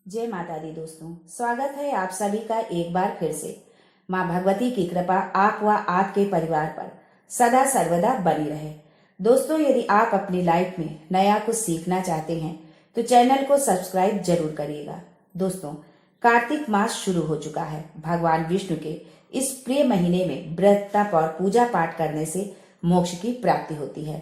जय माता दी दोस्तों, स्वागत है आप सभी का एक बार फिर से। माँ भगवती की कृपा आप व आपके परिवार पर सदा सर्वदा बनी रहे। दोस्तों, यदि आप अपनी लाइफ में नया कुछ सीखना चाहते हैं तो चैनल को सब्सक्राइब जरूर करिएगा। दोस्तों, कार्तिक मास शुरू हो चुका है। भगवान विष्णु के इस प्रिय महीने में व्रत तप और पूजा पाठ करने से मोक्ष की प्राप्ति होती है।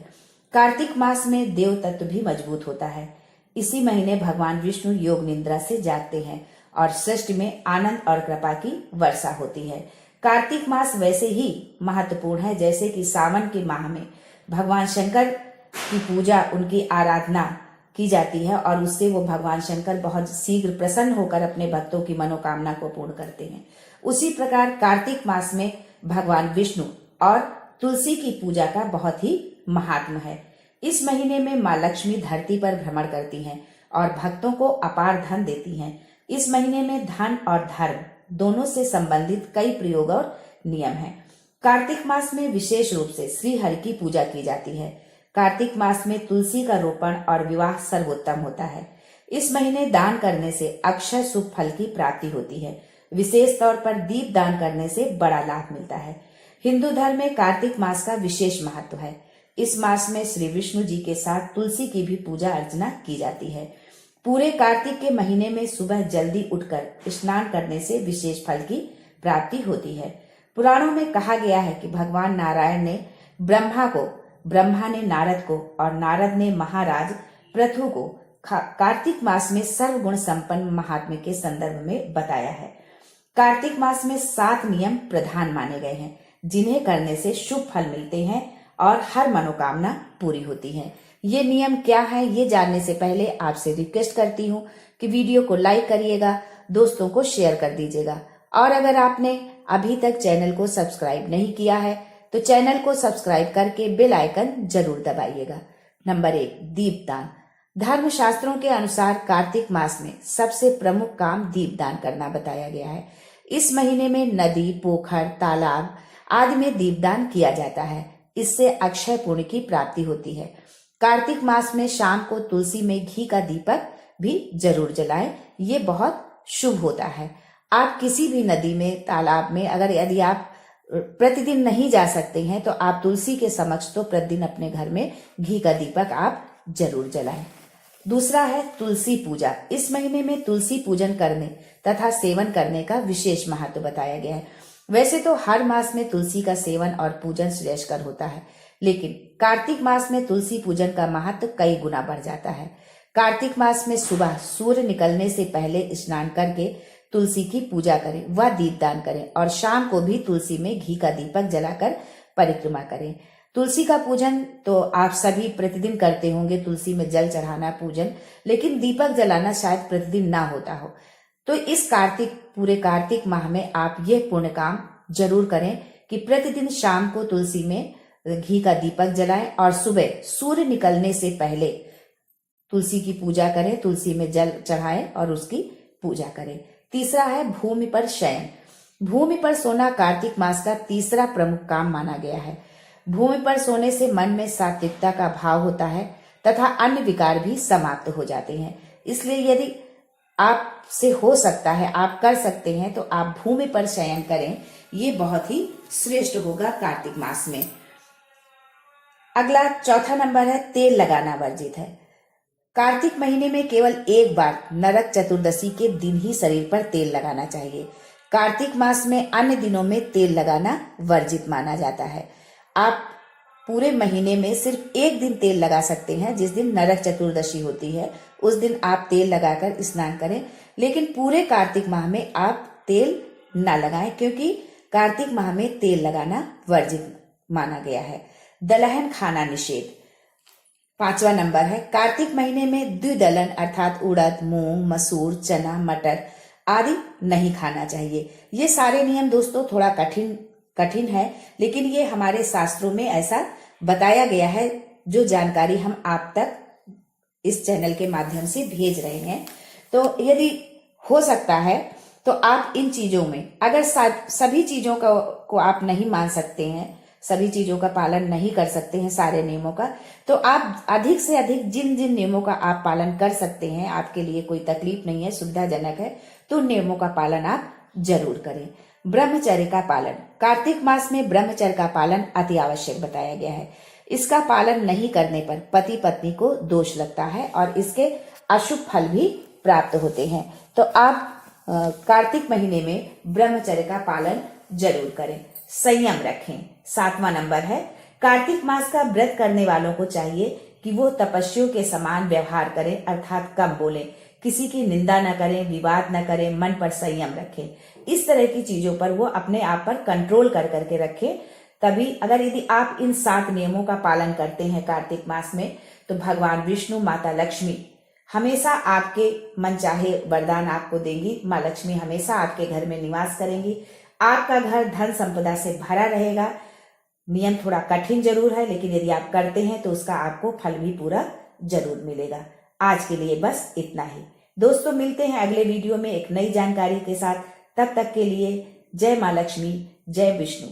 कार्तिक मास में देव तत्व भी मजबूत होता है। इसी महीने भगवान विष्णु योग निद्रा से जागते हैं और सृष्टि में आनंद और कृपा की वर्षा होती है। कार्तिक मास वैसे ही महत्वपूर्ण है जैसे कि सावन के माह में भगवान शंकर की पूजा, उनकी आराधना की जाती है और उससे वो भगवान शंकर बहुत शीघ्र प्रसन्न होकर अपने भक्तों की मनोकामना को पूर्ण करते हैं। उसी प्रकार कार्तिक मास में भगवान विष्णु और तुलसी की पूजा का बहुत ही महात्म है। इस महीने में माँ लक्ष्मी धरती पर भ्रमण करती हैं और भक्तों को अपार धन देती हैं। इस महीने में धन और धर्म दोनों से संबंधित कई प्रयोग और नियम हैं। कार्तिक मास में विशेष रूप से श्री हरि की पूजा की जाती है। कार्तिक मास में तुलसी का रोपण और विवाह सर्वोत्तम होता है। इस महीने दान करने से अक्षय शुभ फल की प्राप्ति होती है। विशेष तौर पर दीप दान करने से बड़ा लाभ मिलता है। हिंदू धर्म में कार्तिक मास का विशेष महत्व है। इस मास में श्री विष्णु जी के साथ तुलसी की भी पूजा अर्चना की जाती है। पूरे कार्तिक के महीने में सुबह जल्दी उठकर स्नान करने से विशेष फल की प्राप्ति होती है। पुराणों में कहा गया है कि भगवान नारायण ने ब्रह्मा ने नारद को और नारद ने महाराज पृथु को कार्तिक मास में सर्वगुण संपन्न महात्म्य के संदर्भ में बताया है। कार्तिक मास में 7 नियम प्रधान माने गए हैं जिन्हें करने से शुभ फल मिलते हैं और हर मनोकामना पूरी होती है। ये नियम क्या है, ये जानने से पहले आपसे रिक्वेस्ट करती हूँ कि वीडियो को लाइक करिएगा, दोस्तों को शेयर कर दीजिएगा और अगर आपने अभी तक चैनल को सब्सक्राइब नहीं किया है तो चैनल को सब्सक्राइब करके बेल आइकन जरूर दबाइएगा। नंबर 1, दीपदान। धर्म शास्त्रों के अनुसार कार्तिक मास में सबसे प्रमुख काम दीपदान करना बताया गया है। इस महीने में नदी, पोखर, तालाब आदि में दीपदान किया जाता है। इससे अक्षय पुण्य की प्राप्ति होती है। कार्तिक मास में शाम को तुलसी में घी का दीपक भी जरूर जलाएं, ये बहुत शुभ होता है। आप किसी भी नदी में, तालाब में यदि आप प्रतिदिन नहीं जा सकते हैं तो आप तुलसी के समक्ष तो प्रतिदिन अपने घर में घी का दीपक आप जरूर जलाएं। दूसरा है तुलसी पूजा। इस महीने में तुलसी पूजन करने तथा सेवन करने का विशेष महत्व बताया गया है। वैसे तो हर मास में तुलसी का सेवन और पूजन श्रेयस्कर होता है, लेकिन कार्तिक मास में तुलसी पूजन का महत्व कई गुना बढ़ जाता है। कार्तिक मास में सुबह सूर्य निकलने से पहले स्नान करके तुलसी की पूजा करें व दीपदान करें और शाम को भी तुलसी में घी का दीपक जलाकर परिक्रमा करें। तुलसी का पूजन तो आप सभी प्रतिदिन करते होंगे, तुलसी में जल चढ़ाना पूजन, लेकिन दीपक जलाना शायद प्रतिदिन ना होता हो। तो इस पूरे कार्तिक माह में आप यह पुण्य काम जरूर करें कि प्रतिदिन शाम को तुलसी में घी का दीपक जलाएं और सुबह सूर्य निकलने से पहले तुलसी की पूजा करें, तुलसी में जल चढ़ाएं और उसकी पूजा करें। तीसरा है भूमि पर शयन। भूमि पर सोना कार्तिक मास का तीसरा प्रमुख काम माना गया है। भूमि पर सोने से मन में सात्विकता का भाव होता है तथा अन्य विकार भी समाप्त हो जाते हैं। इसलिए यदि आपसे हो सकता है, आप कर सकते हैं तो आप भूमि पर शयन करें, ये बहुत ही श्रेष्ठ होगा कार्तिक मास में। अगला चौथा नंबर है तेल लगाना वर्जित है। कार्तिक महीने में केवल एक बार नरक चतुर्दशी के दिन ही शरीर पर तेल लगाना चाहिए। कार्तिक मास में अन्य दिनों में तेल लगाना वर्जित माना जाता है। आप पूरे महीने में सिर्फ एक दिन तेल लगा सकते हैं, जिस दिन नरक चतुर्दशी होती है उस दिन आप तेल लगाकर स्नान करें, लेकिन पूरे कार्तिक माह में आप तेल ना लगाएं क्योंकि कार्तिक माह में तेल लगाना वर्जित माना गया है। दलहन खाना निषेध। 5वां नंबर है कार्तिक महीने में द्विदलन अर्थात उड़द, मूंग, मसूर, चना, मटर आदि नहीं खाना चाहिए। ये सारे नियम दोस्तों थोड़ा कठिन है, लेकिन ये हमारे शास्त्रों में ऐसा बताया गया है, जो जानकारी हम आप तक इस चैनल के माध्यम से भेज रहे हैं। तो यदि हो सकता है तो आप इन चीजों में, अगर सभी चीजों को आप नहीं मान सकते हैं, सभी चीजों का पालन नहीं कर सकते हैं, सारे नियमों का, तो आप अधिक से अधिक जिन जिन नियमों का आप पालन कर सकते हैं, आपके लिए कोई तकलीफ नहीं है, सुविधाजनक है, तो उन नियमों का पालन आप जरूर करें। ब्रह्मचर्य का पालन, कार्तिक मास में ब्रह्मचर्य का पालन अति आवश्यक बताया गया है। इसका पालन नहीं करने पर पति पत्नी को दोष लगता है और इसके अशुभ फल भी प्राप्त होते हैं। तो आप कार्तिक महीने में ब्रह्मचर्य का पालन जरूर करें, संयम रखें। 7वां नंबर है, कार्तिक मास का व्रत करने वालों को चाहिए कि वो तपस्वियों के समान व्यवहार करें, अर्थात कम बोलें, किसी की निंदा न करें, विवाद न करें, मन पर संयम रखें। इस तरह की चीजों पर वो अपने आप पर कंट्रोल कर करके रखें। तभी यदि आप इन 7 नियमों का पालन करते हैं कार्तिक मास में, तो भगवान विष्णु, माता लक्ष्मी हमेशा आपके मनचाहे वरदान आपको देंगी। माँ लक्ष्मी हमेशा आपके घर में निवास करेंगी, आपका घर धन संपदा से भरा रहेगा। नियम थोड़ा कठिन जरूर है, लेकिन यदि आप करते हैं तो उसका आपको फल भी पूरा जरूर मिलेगा। आज के लिए बस इतना ही दोस्तों, मिलते हैं अगले वीडियो में एक नई जानकारी के साथ। तब तक के लिए जय माँ लक्ष्मी, जय विष्णु।